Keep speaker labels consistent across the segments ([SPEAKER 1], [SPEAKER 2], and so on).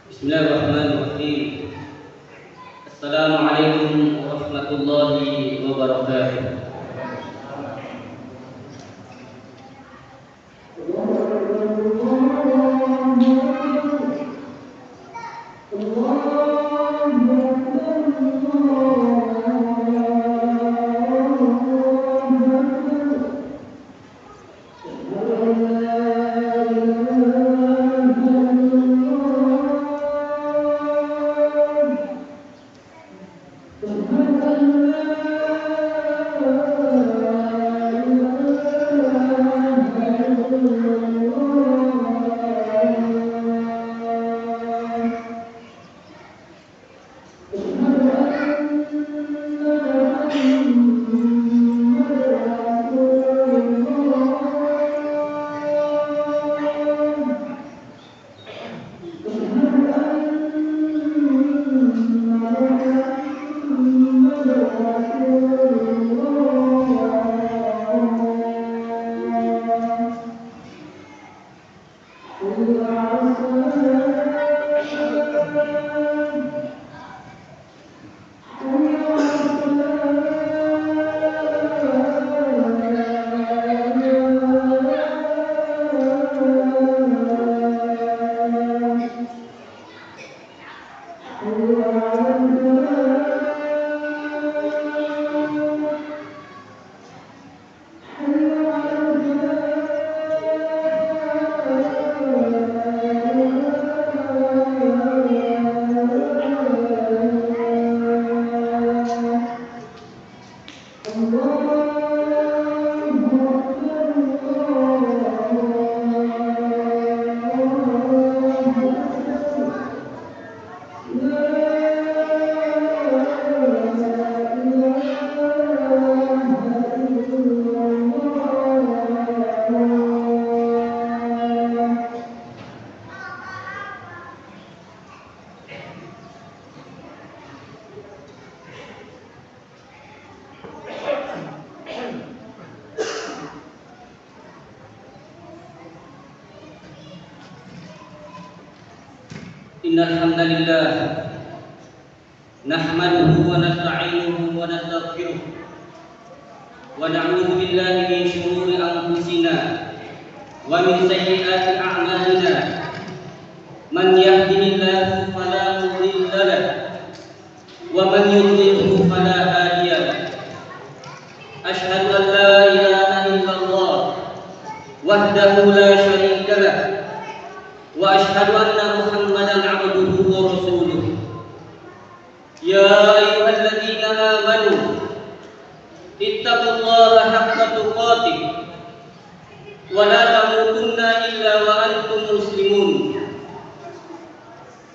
[SPEAKER 1] Bismillahirrahmanirrahim. Assalamualaikum warahmatullahi wabarakatuh. Innal hamdalillah nahmaduhu wa nasta'inuhu wa nastaghfiruh wa na'udzu billahi min shururi anfusina wa min sayyiati a'malina. Man yahdihillahu fala mudilla lahu wa man yudlilhu fala hadiya lahu. Asyhadu an la ilaha illallah wahdahu la syarika lahu wa asyhadu anna Muhammadan 'abduhu wa rasuluh. Ya ayyuhalladzina amanu ittaqullaha haqqa tuqatih wa la tamutunna illa wa antum muslimun.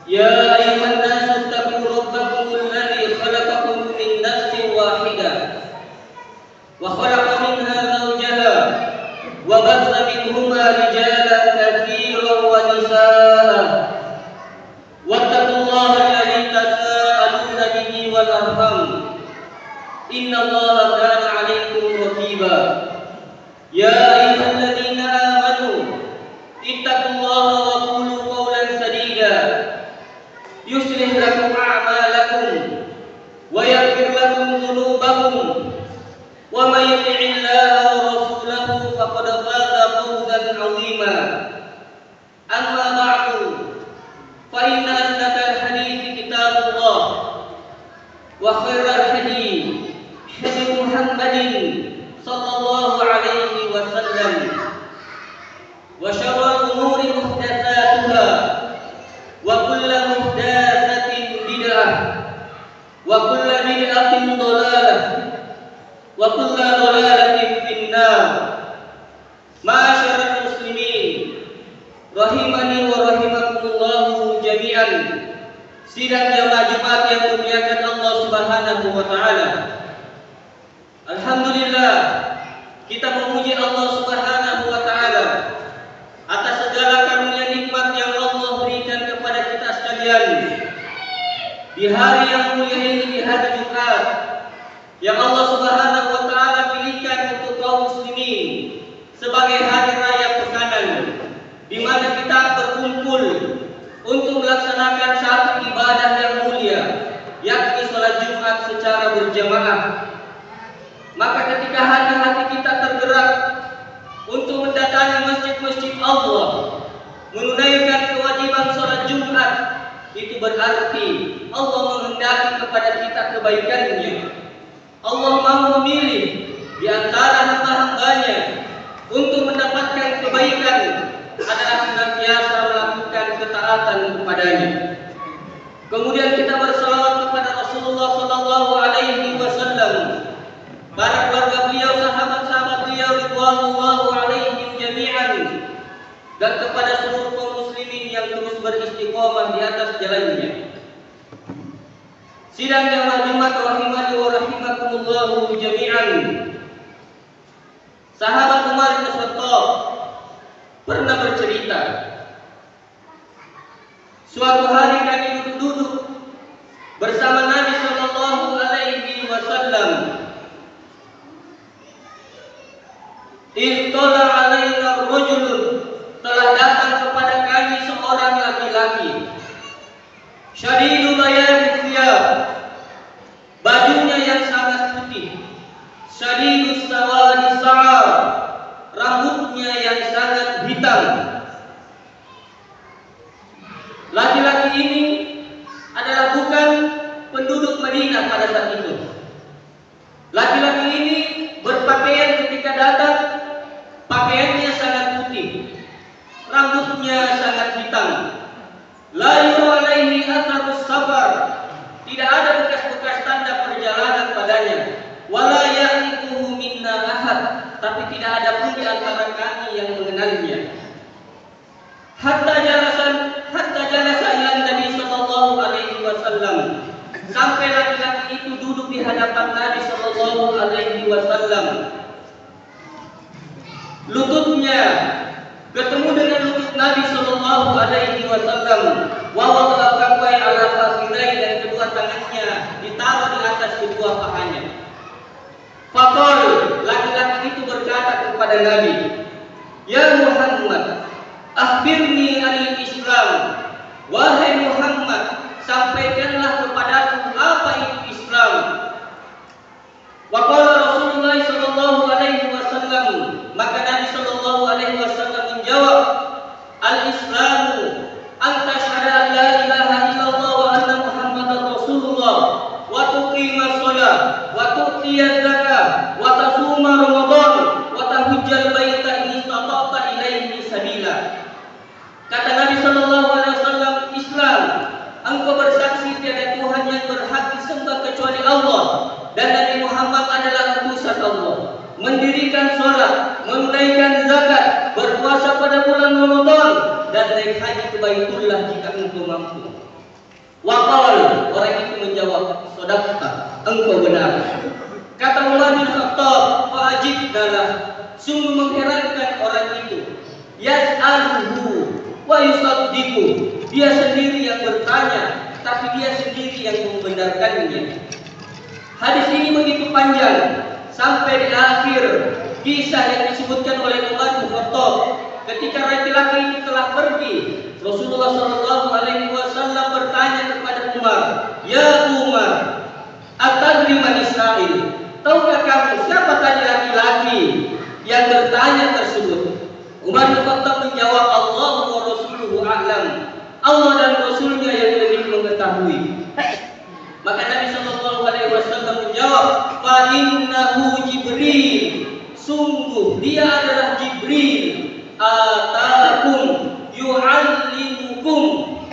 [SPEAKER 1] Ya ayyuhan nasu ittaqu rabbakum alladzi khalaqakum min nafsin wahidah wa khalaqa minha zawjaha wa batha minhuma rijalan katsiran wa nisaa. Wattaqullaha alladzi tasaaluna bihi wal arham. Innallaha kana 'alaykum raqiba. Ya ayyuhalladzina amanu ittaqullaha wa qulu qawlan sadida yuslih lakum a'malakum wa yaghfir lakum dhunubakum wa may yuti'illaha wa rasulahu faqad faza fawzan 'azima. Amma ba'du, fa inna asdaqal hadithi kitabullah wa khairal hadi hadi Muhammadin sallallahu alaihi wasallam wa syarrul umuri muhdatsatuha wa kullu muhdatsatin bid'ah wa kullu bid'atin dhalalah wa kullu dhalalatin finnar. Ma'asyiral muslimin rahimani wa rahimakumullah jami'an. Sidang jamaah Jumat yang dimuliakan Allah Subhanahu wa taala. Alhamdulillah, kita memuji Allah Subhanahu wa taala atas segala karunia nikmat yang Allah berikan kepada kita sekalian. Di hari yang mulia ini, di hari Jumat yang Allah Subhanahu wa taala pilihkan untuk kaum muslimin sebagai hari raya pesanan, di mana kita berkumpul untuk melaksanakan melaksanakan satu ibadah yang mulia, yakni sholat Jumat secara berjamaah. Maka ketika hati-hati kita tergerak untuk mendatangi masjid-masjid Allah, menunaikan kewajiban sholat Jumat, itu berarti Allah menghendaki kepada kita kebaikannya. Allah mau memilih di antara hamba-hambanya untuk mendapatkan kebaikan adalah senantiasa melakukan ketaatan kepadanya. Kemudian kita bersalawat kepada Rasulullah sallallahu alaihi wasallam, para keluarga beliau, sahabat-sahabat beliau ridwanullahu alaihim jami'an, dan kepada seluruh kaum muslimin yang terus beristiqomah di atas jalannya. Sidang jamaah Jumat rahimani wa rahimakumullahu jami'an. Sahabat Umar bin Khattab pernah bercerita, suatu hari kami duduk bersama Nabi sallallahu alaihi wasallam. Ittala alaina rajulun, telah datang kepada kami seorang laki-laki. Syadidul bayadil thiyab, bajunya yang sangat putih. Syadidus sawadi sa'ar, rambutnya yang sangat hitam. Laki-laki ini adalah bukan penduduk Madinah pada saat itu. Laki-laki ini berpakaian ketika datang, pakaiannya sangat putih, rambutnya sangat hitam. La yura alaihi atharus safar, tidak ada bekas-bekas tanda perjalanan padanya. Wala ya'rifuhu minna ahad, tapi tidak ada pun di antara kami yang mengenalnya. Hatta jalasa ila Nabi sallallahu alaihi wasallam, sampai laki-laki itu duduk di hadapan Nabi sallallahu alaihi wasallam. Lututnya ketemu dengan lutut Nabi sallallahu alaihi wasallam. Wa wada'ahu ala fakhidai, dan kedua tangannya ditaruh di atas kedua pahanya. Faqal, laki-laki itu berkata kepada Nabi, "Ya Muhammad, akhbirni anil Islam." Wahai Muhammad, sampaikanlah kepadaku apa itu Islam. Wa qala Rasulullah sallallahu alaihi wasallam, maka Nabi sallallahu alaihi wasallam menjawab, "Al-Islamu an tashhadu an la ilaha illallah wa anna Muhammadar Rasulullah, wa tuqimas shalah, wa tu'tiyaz zakah, wa tasuma Ramadan, wa tahujjal baita in istata'ta ilaihi sabila." Kata Nabi sallallahu alaihi wasallam, Islam, engkau bersaksi tiada Tuhan yang berhak disembah kecuali Allah, dan Nabi Muhammad adalah utusan Allah, mendirikan sholat, menunaikan zakat, berpuasa pada bulan Ramadan, dan naik haji ke Baitullah jika engkau mampu. Waqal, orang itu menjawab, "Shadaqta, engkau benar." Kata Umar bin Khattab, "Fa'ajibnalah," sungguh mengherankan orang itu. Yas'aluhu wa yusaddiqu, dia sendiri yang bertanya, tapi dia sendiri yang membenarkannya. Hadis ini begitu panjang sampai di akhir kisah yang disebutkan oleh Umar bin Khattab. Ketika laki-laki itu telah pergi, Rasulullah sallallahu alaihi wasallam bertanya kepada Umar, "Ya Umar, atadri man Israil?" Tahukah kamu siapa tadi laki-laki yang bertanya tersebut? Umar bin Khattab menjawab, "Allah wa rasuluhu a'lam." Allah dan Rasulnya yang lebih mengetahui. Maka Nabi sallallahu alaihi wasallam menjawab, "Fa innahu Jibril." Sungguh dia adalah Jibril. Atakum yu'allimukum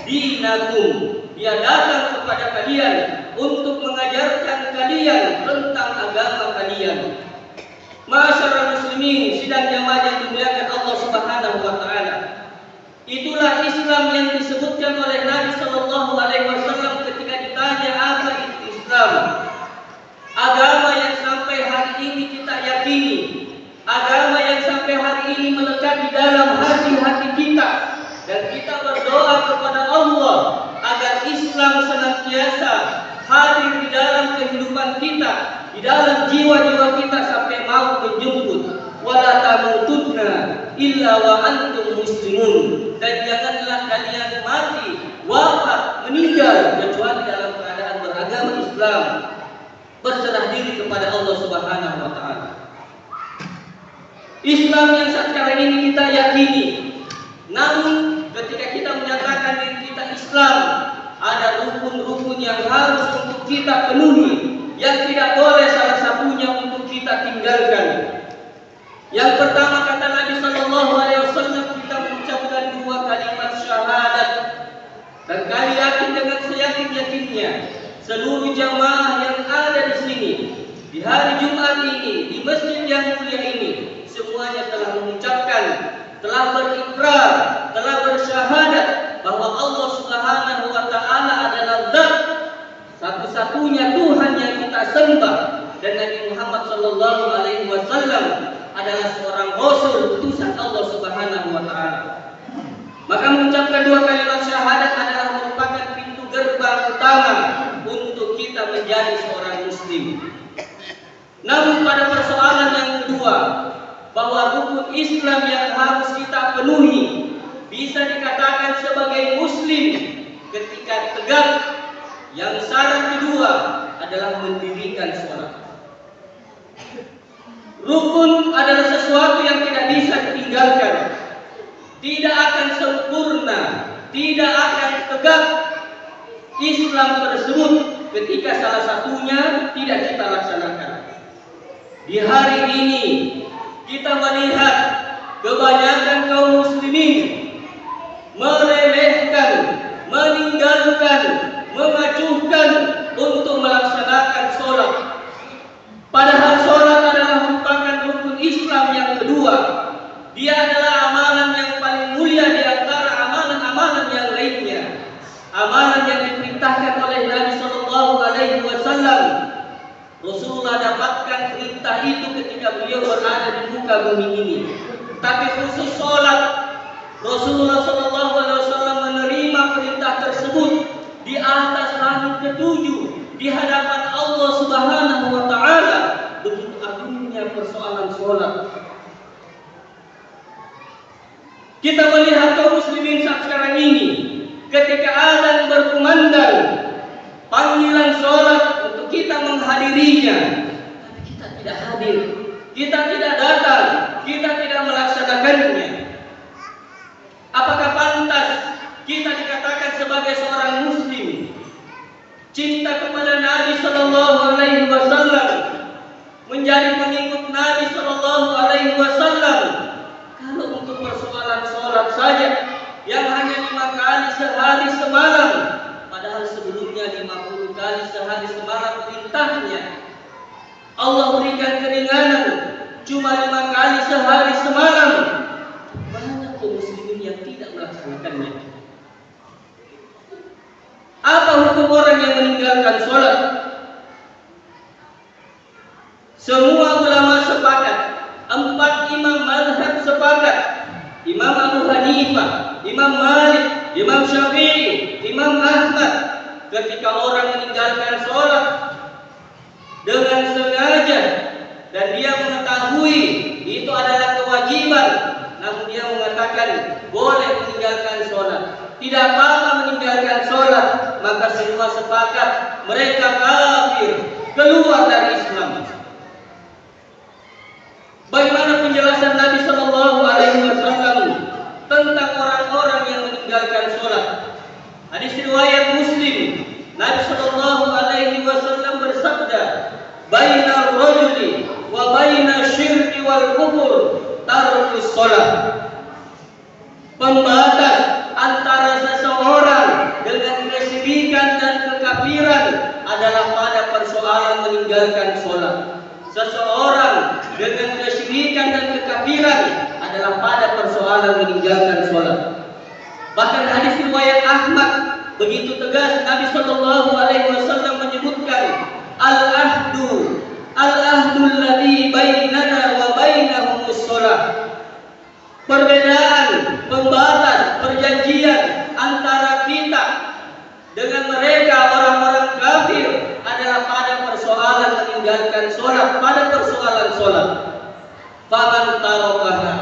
[SPEAKER 1] dinakum. Dia datang kepada kalian untuk mengajarkan kalian tentang agama kalian. Ma'asyiral muslimin, sidang jamaah yang dimuliakan Allah Subhanahu wa taala. Itulah Islam yang disebutkan oleh Nabi sallallahu alaihi wasallam ketika ditanya apa itu Islam. Agama yang sampai hari ini kita yakini, agama yang sampai hari ini melekat di dalam hati-hati kita, dan kita berdoa kepada Allah agar Islam senantiasa hadir di dalam kehidupan kita, di dalam jiwa-jiwa kita sampai mau menjemput. Wala tamutunna illa wa antum muslimun, dan janganlah kalian mati wafat, meninggal kecuali dalam keadaan beragama Islam, berserah diri kepada Allah Subhanahu wa taala. Islam yang sekarang ini kita yakini. Namun ketika kita menyatakan diri kita Islam, ada rukun-rukun yang harus untuk kita penuhi, yang tidak boleh salah satunya untuk kita tinggalkan. Yang pertama kata Nabi sallallahu alaihi wasallam, kita mengucapkan dua kalimat syahadat. Dan kami yakin dengan seyakin-yakinnya seluruh jamaah yang ada di sini di hari Jumat ini, di masjid yang mulia ini, semuanya telah mengucapkan, telah berikrar, telah bersyahadat bahwa Allah Subhanahu wa taala adalah zat satu-satunya Tuhan yang kita sembah, dan Nabi Muhammad sallallahu alaihi wasallam adalah seorang rasul utusan Allah Subhanahu wa taala. Maka mengucapkan dua kalimat syahadat adalah merupakan pintu gerbang utama untuk kita menjadi seorang muslim. Namun pada persoalan yang kedua, bahwa rukun Islam yang harus kita penuhi bisa dikatakan sebagai muslim ketika tegak, yang syarat kedua adalah mendirikan sholat. Rukun adalah sesuatu yang tidak bisa ditinggalkan, tidak akan sempurna, tidak akan tegak Islam tersebut ketika salah satunya tidak kita laksanakan. Di hari ini kita melihat kebanyakan kaum muslimin meremehkan, meninggalkan, mengacuhkan untuk melaksanakan sholat. Padahal sholat adalah merupakan rukun Islam yang kedua. Dia adalah amalan yang paling mulia di antara amalan-amalan yang lainnya. Amalan yang diperintahkan oleh Nabi Sallallahu Alaihi Wasallam. Rasulullah dapatkan perintah itu ketika beliau berada di muka bumi ini. Tapi khusus sholat, Rasulullah Sallallahu Alaihi Wasallam menerima perintah tersebut di atas langit ketujuh, di hadapan Allah Subhanahu Wa Taala. Begitu agungnya persoalan sholat. Kita melihat kaum muslimin saat sekarang ini, ketika azan berkumandang, panggilan sholat untuk kita menghadirinya, tapi kita tidak hadir, kita tidak datang, kita tidak melaksanakannya. Apakah pantas kita dikatakan sebagai seorang muslim, cinta kepada Nabi Sallallahu Alaihi Wasallam, menjadi pengikut Nabi Sallallahu Alaihi Wasallam, kalau untuk persoalan sholat saja yang hanya 5 kali sehari semalam, padahal sebelumnya 50 kali sehari semalam perintahnya, Allah berikan keringanan cuma 5 kali sehari semalam. Banyak kaum muslimin yang tidak melaksanakannya. Apa hukum orang yang meninggalkan sholat? Semua ulama sepakat, 4 imam mazhab sepakat, Imam Abu Hanifah, Imam Malik, Imam Syafi'i, Imam Ahmad, ketika orang meninggalkan sholat dengan sengaja dan dia mengetahui itu adalah kewajiban, namun dia mengatakan boleh meninggalkan sholat, tidak apa-apa meninggalkan sholat, maka semua sepakat mereka kafir, keluar dari Islam. Bagaimana penjelasan Nabi Sallallahu Alaihi Wasallam tentang orang-orang yang meninggalkan sholat? Hadis riwayat Muslim, Nabi Sallallahu Alaihi Wasallam bersabda, "Baina rajuli wa baina syirki wal kufur tarkus sholat." Pembatas antara seseorang dengan kesyirikan dan kekafiran adalah pada persoalan meninggalkan sholat. Seseorang dengan kesyirikan dan kekafiran adalah pada persoalan meninggalkan sholat. Bahkan hadis riwayat Ahmad begitu tegas, Nabi Sallallahu Alaihi Wasallam menyebutkan al-ahdu alladhi bainana wa bainahum as-shalah. Perbedaan, pembatas, perjanjian antara kita dengan mereka orang-orang kafir adalah pada persoalan meninggalkan sholat, pada persoalan sholat. Faman tarakaha,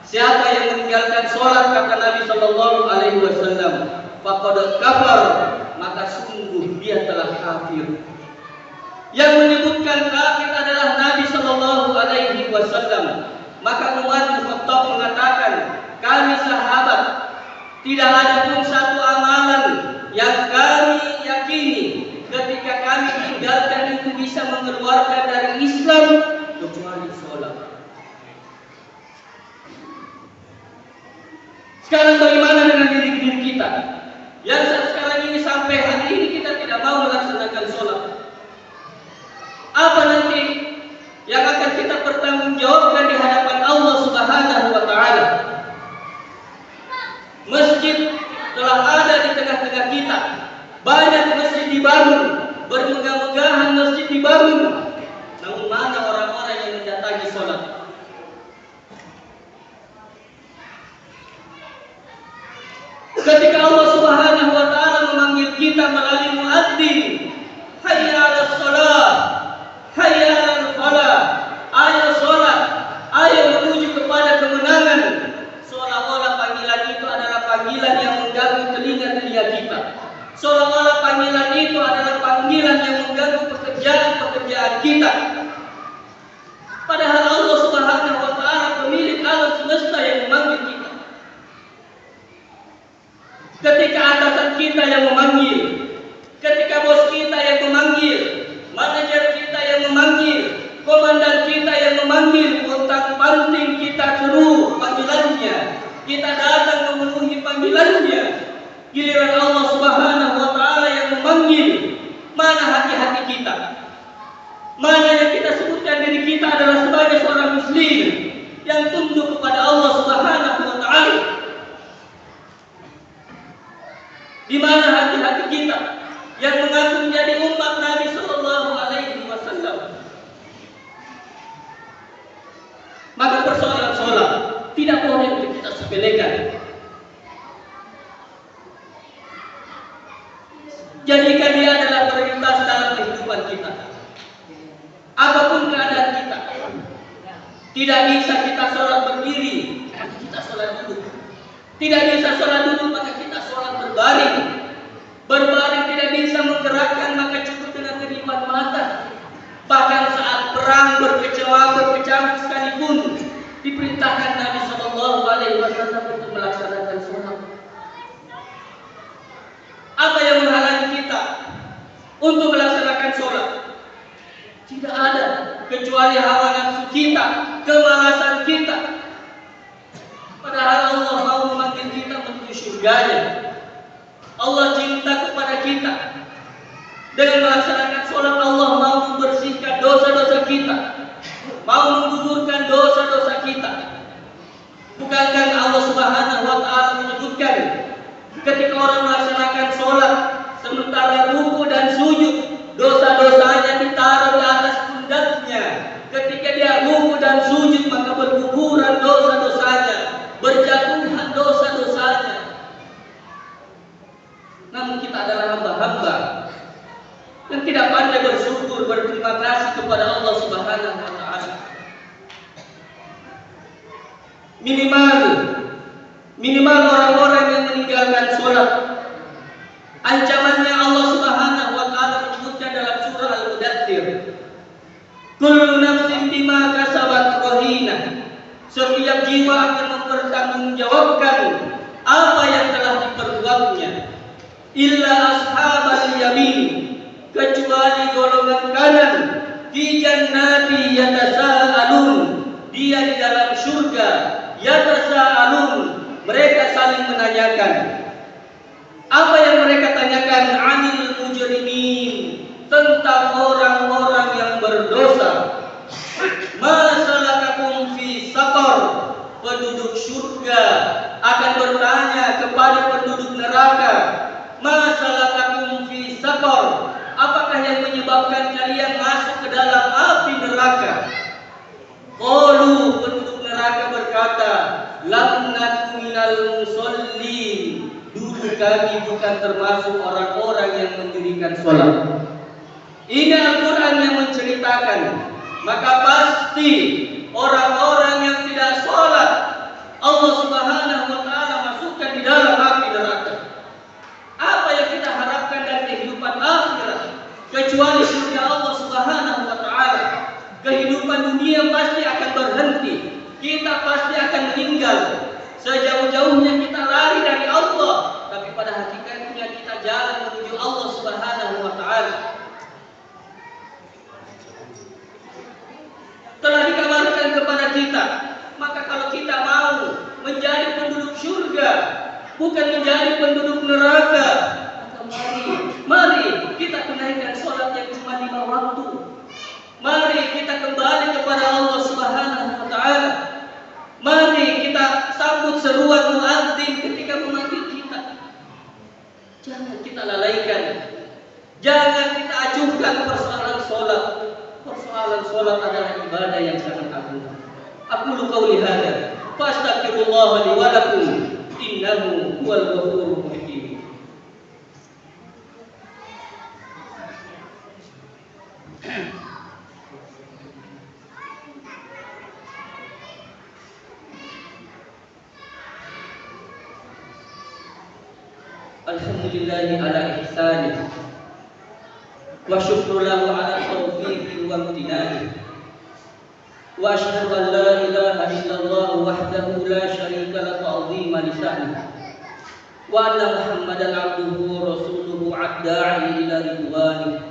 [SPEAKER 1] siapa yang meninggalkan sholat, kata Nabi Sallallahu Alaihi Wasallam, faqad kafar, maka sungguh dia telah kafir. Yang menyebutkan kafir adalah Nabi sallallahu alaihi wasallam. Maka Umar bin Khattab mengatakan, kami sahabat tidak ada pun satu amalan yang kami yakini ketika kami tinggalkan itu bisa mengeluarkan dari Islam kecuali sholat. Sekarang bagaimana dengan diri kita? Yang sekarang ini sampai hari ini kita tidak mau melaksanakan sholat. Apa nanti yang akan kita pertanggungjawabkan di hadapan Allah Subhanahu wa taala? Masjid telah ada di tengah-tengah kita. Banyak masjid dibangun, bermegah-megahan masjid dibangun. Namun mana orang-orang yang mendatangi sholat? Ketika Allah Subhanahu wa taala memanggil kita melalui muadzin, hayya 'alas shalah, hayya 'alal falah, ayo salat, ayo menuju kepada kemenangan. Seolah-olah panggilan itu adalah panggilan yang mengganggu telinga-telinga kita. Seolah-olah panggilan itu adalah panggilan yang mengganggu pekerjaan-pekerjaan kita. Padahal Allah Subhanahu wa taala pemilik alam semesta yang memanggil kita. Ketika atasan kita yang memanggil, ketika bos kita yang memanggil, manajer kita yang memanggil, komandan kita yang memanggil, pontang-panting kita seru panggilannya, kita datang memenuhi panggilannya. Giliran Allah Subhanahu wa taala yang memanggil, mana hati-hati kita? Mana yang kita sebutkan diri kita adalah sebagai seorang muslim yang tunduk kepada Allah Subhanahu wa taala? Di mana hati-hati kita yang mengaku menjadi umat Nabi sallallahu alaihi wasallam? Maka persoalan sholat tidak boleh untuk kita sepelekan. Jadikan dia adalah prioritas dalam kehidupan kita. Apapun keadaan kita, tidak bisa kita sholat berdiri, kita sholat duduk. Tidak bisa sholat duduk, maka kita sholat berbaring. Berbaring tidak bisa menggerakkan, maka cukup dengan kedipatan mata. Bahkan saat perang berkecamuk sekalipun diperintahkan Nabi Shallallahu Alaihi Wasallam untuk melaksanakan sholat. Apa yang menghalangi kita untuk melaksanakan sholat? Tidak ada kecuali hawa nafsu kita, kemalasan kita. Padahal Allah mau memanggil kita menuju surganya. Allah cinta kepada kita. Dengan melaksanakan sholat Allah mau membersihkan dosa-dosa kita, mau menggugurkan dosa-dosa kita. Bukankah Allah Subhanahu wa taala menyebutkan ketika orang melaksanakan sholat sementara ruku dan sujud, dosa-dosanya ditaruh di atas pundaknya. Ketika dia ruku dan sujud, maka berguguran dosa-dosanya, berjatuhan dosa-dosanya. Namun kita adalah hamba-hamba yang tidak pandai bersyukur, berterima kasih kepada Allah Subhanahu wa taala. Minimal orang-orang yang meninggalkan sholat, ancamannya Allah Subhanahu wa taala menyebutkan dalam surah Al-Mudaththir, kullu nafsin bima kasabat rahinah. Setiap jiwa akan mempertanggungjawabkan apa yang telah diperbuatnya. Illa ashabal yamin, kecuali golongan kanan, di jannati yatasaalun, dia di dalam surga, yatasaalun, mereka saling menanyakan. Apa yang mereka tanyakan? Anil mujrimin, tentang orang-orang yang berdosa. Masalakakum fi saqar, penduduk surga akan bertanya kepada penduduk neraka. Masalakakum fi saqar, apakah yang menyebabkan kalian masuk ke dalam api neraka? Qalu, penduduk neraka berkata, lam naku minal musallin, dulu kami bukan termasuk orang-orang yang mendirikan sholat. Ini Al-Quran yang menceritakan. Maka pasti orang-orang yang tidak sholat Allah Subhanahu wa taala masukkan di dalam api neraka. kecuali surga Allah Subhanahu wa taala. Kehidupan dunia pasti akan berhenti. Kita pasti akan meninggal. Sejauh-jauhnya kita lari dari Allah, tapi pada hakikatnya kita jalan menuju Allah Subhanahu wa taala. Telah dikabarkan kepada kita, maka kalau kita mau menjadi penduduk surga, bukan menjadi penduduk neraka, maka mari kita tunaikan sholat yang cuma 5 waktu. Mari kita kembali kepada Allah Subhanahu wa taala. Mari kita sambut seruan muadzin ketika memanggil kita. Jangan kita lalaikan. Jangan kita acuhkan persoalan sholat. Persoalan sholat adalah ibadah yang sangat agung. Aqulu qauli hadza fastaghfirullah li wa lakum innahu huwal ghafurur rahim. Alhamdulillahi ala ihsanih wa syukru lahu ala taufiqi wa imtinani wa asyhadu an la ilaha illallah wahdahu la syarika lahu ta'zima li sya'nihi wa anna muhammadan abduhu wa rasuluhu adda'i ila ridwanihi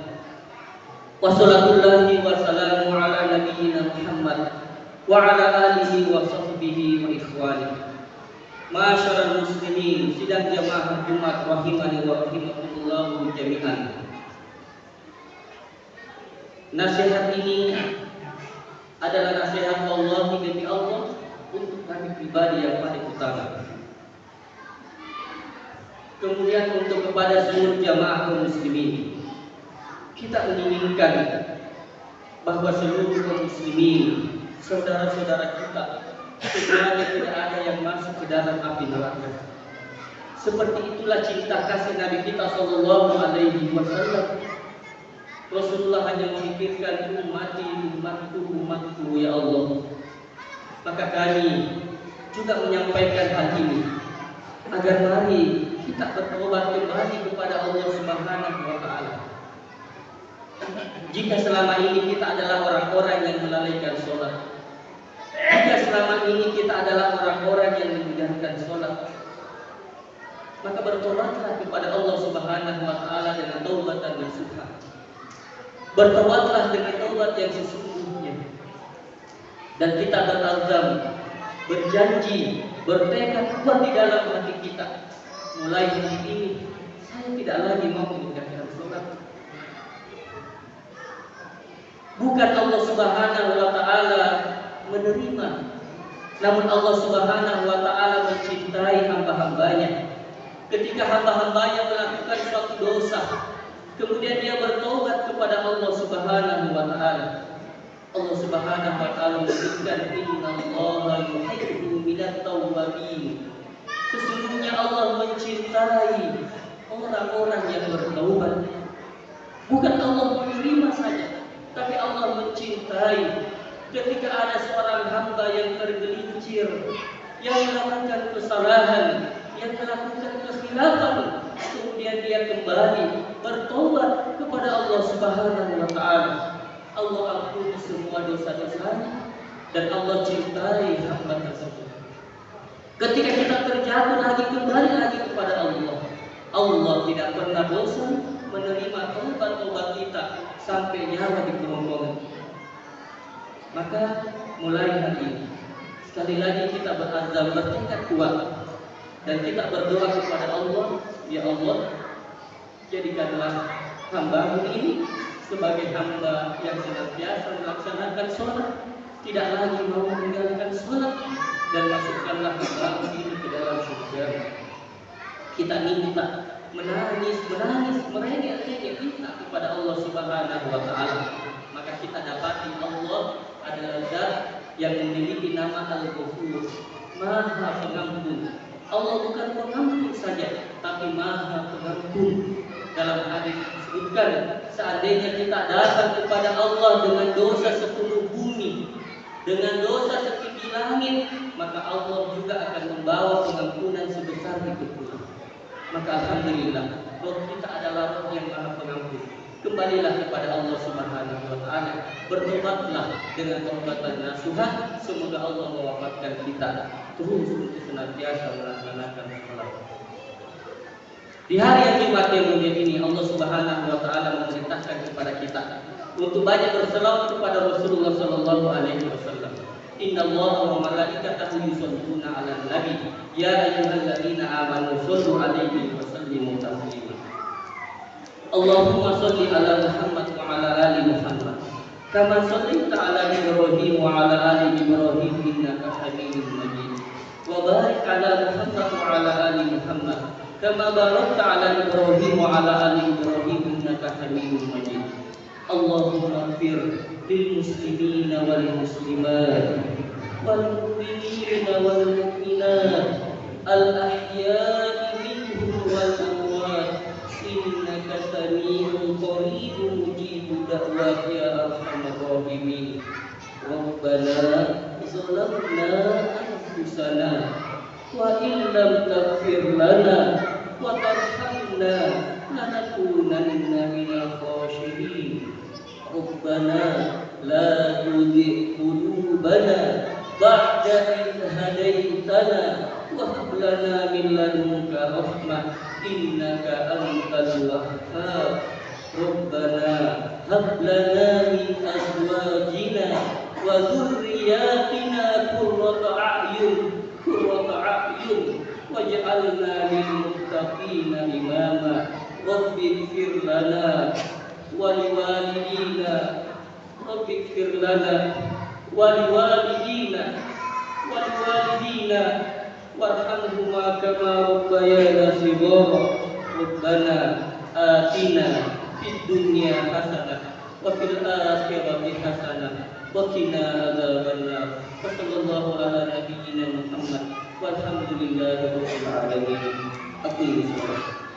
[SPEAKER 1] wa sallallahu wa salamu ala nabiyyina Muhammad wa ala alihi wa sahbihi wa ikhwanihi. Masyarul muslimin, sidang jamaah Jumat rahimani wa rahimakumullah jami'an. Nasihat ini adalah nasihat Allah dari Allah untuk kami pribadi yang paling utama. Kemudian untuk kepada seluruh jamaah kaum muslimin, kita menginginkan bahwa seluruh kaum muslimin, saudara-saudara kita, sebenarnya tidak ada yang masuk ke dalam api neraka. Seperti itulah cinta kasih Nabi kita sallallahu alaihi wasallam. Rasulullah hanya memikirkan umatku ya Allah. Maka kami juga menyampaikan hal ini agar mari kita bertobat kembali kepada Allah Subhanahu wa taala. Jika selama ini kita adalah orang-orang yang melalaikan sholat, jika selama ini kita adalah orang-orang yang meninggalkan sholat, maka bertobatlah kepada Allah Subhanahu wa taala dengan taubatan nasuha. Bertobatlah dengan taubat yang sesungguhnya. Dan kita berazam, berjanji, bertekad kuat di dalam hati kita, mulai hari ini saya tidak lagi mau meninggalkan sholat. Bukan Allah Subhanahu wa taala menerima, namun Allah Subhanahu wa taala mencintai hamba-hambanya. Ketika hamba-hambanya melakukan suatu dosa, kemudian dia bertobat kepada Allah Subhanahu wa taala, Allah Subhanahu wa taala menyebutkan innallaha yuhibbu minat tawwabin. Sesungguhnya Allah mencintai orang-orang yang bertaubat. Bukan Allah menerima saja, tapi Allah mencintai. Ketika ada seorang hamba yang tergelincir, yang melakukan kesalahan, yang melakukan kesilapan, kemudian dia kembali bertobat kepada Allah Subhanahu wa taala, Allah ampuni semua dosa-dosanya dan Allah cintai hamba tersebut. Ketika kita terjatuh lagi, kembali lagi kepada Allah, Allah tidak pernah bosan menerima taubat-taubat kita sampai nyawa di kerongkongan. Maka mulai hari ini, sekali lagi kita berazam, bertekad kuat, dan kita berdoa kepada Allah, ya Allah, jadikanlah hamba-Mu ini sebagai hamba yang senantiasa melaksanakan sholat, tidak lagi mau meninggalkan sholat, dan masukkanlah hamba-Mu ini ke dalam surga. Kita minta, menangis, merengek minta kepada Allah Subhanahu wa taala. Maka kita dapati Allah adalah zat yang memiliki nama Al-Ghafur, Maha Pengampun. Allah bukan pengampun saja, tapi Maha Pengampun. Dalam hadis disebutkan, seandainya kita datang kepada Allah dengan dosa sepenuh bumi, dengan dosa setinggi langit, maka Allah juga akan membawa pengampunan sebesar itu pula. Maka alhamdulillah, roh kita adalah roh yang Maha Pengampun. kembalilah kepada Allah Subhanahu wa taala, bertobatlah dengan taubatan nasuha. Semoga Allah mewafatkan kita terus untuk senantiasa melaksanakan salat. Di hari yang Jumat yang mulia ini Allah Subhanahu wa taala memerintahkan kepada kita untuk banyak berselawat kepada Rasulullah sallallahu alaihi wasallam. Innallaha wa malaikatahu yusholluna 'alan nabi ya ayyuhalladzina amanu shollu 'alaihi wa sallimu taslima. Allahumma sholli 'ala Muhammad wa 'ala ali Muhammad kama shallaita 'ala Ibrahim wa 'ala ali Ibrahim innaka Hamidum Majid. Wa barik 'ala Muhammad wa 'ala ali Muhammad kama barakta 'ala Ibrahim wa 'ala ali Ibrahim innaka Hamidum Majid. Allahumma ighfir lil muslimina wal muslimat wal mu'minina wal mu'minat al ahya'i minhum wal amwat innaka sami'un qaribun mujibud da'wat ya arhamar rahimin. Rabbana zalamna anfusana wa in lam taghfir lana wa tarhamna lanakunanna minal khashirin. Rabbana la tuzigh qulubana ba'da idh hadaytana wa hab lana min ladunka rahmah innaka antal wahhab. Rabbana hab lana min azwajina wa dhurriyyatina qurrata a'yun waj'alna lil muttaqina imama. Rabbighfir lana waliwalidina Rabbighfir lana waliwalidina warhamhuma kama rabbayana shighara. Rabbana atina fid dunya hasanah wa fil akhirati hasanah wa qina adzabannar. Sallallahu ala nabiyyina Muhammad walhamdulillahi rabbil alamin. Aqim shalah.